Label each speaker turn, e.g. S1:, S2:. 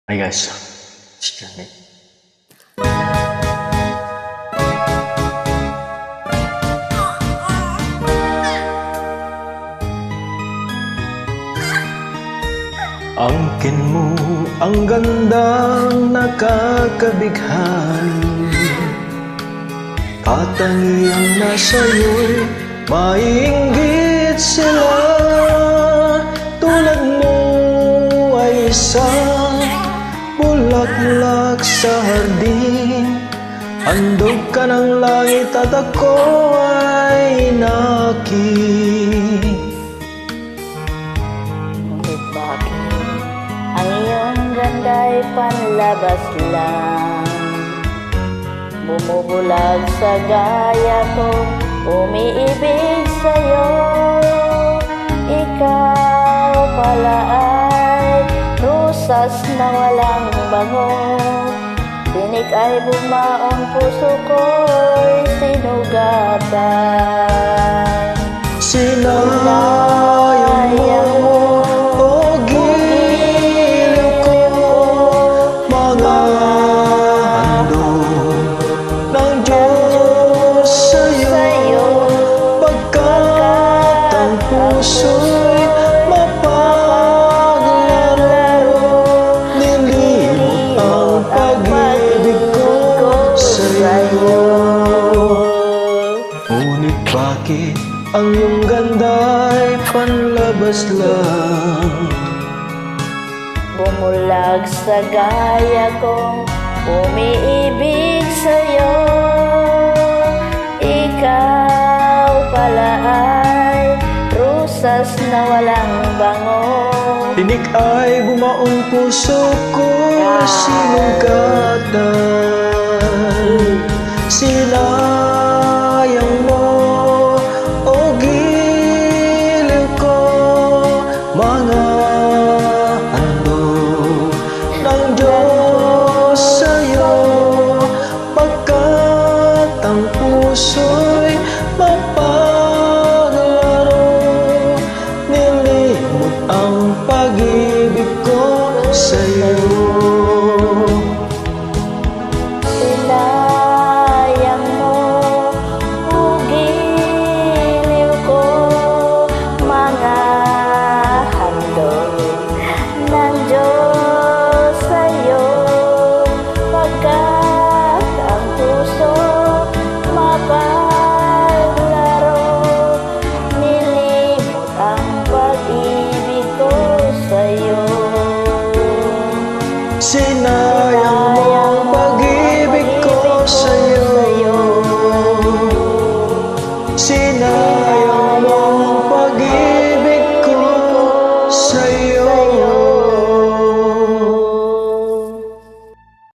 S1: Hi guys, excuse me. Angkin mo ang gandang nakakabighani, katangiang nasa'yo'y mainggit sila. Tulad mo ay isang bulaklak sa hardin, handog ka ng langit at ako ay nakin.
S2: Ngunit bakit ang iyong ganda'y panlabas lang? Bumubulag sa gaya ko, umiibig sa'yo. Ikaw pala ay rusas na walang bango. Tinik ay bumaon, puso ko'y sinugatan.
S1: Sinayang mo o giliw ko, mga handog ng Diyos sa'yo, pagkat ang puso'y mapaglaro. Nilimot ang pag-ibig ko sa'yo. Ngunit bakit ang iyong ganda'y panlabas lang?
S2: Bumulag sa gaya kong umiibig sa'yo. Ikaw pala ay rusas na walang bango.
S1: Tinik ay bumaong, puso ko'y sinugatan. Sinayang mo o giliw ko, mga handog ng Diyos sa'yo, pagkat ang puso'y mapaglaro. Nilimot ang pag-ibig ko sa'yo.
S2: Sinayang mo o giliw ko, mga handog ng Diyos sa'yo, pagkat ang puso mapaglaro. Nilimot ang pag-ibig ko sa'yo.
S1: Sinayang mo ang pag-ibig ko sa'yo. Sinayang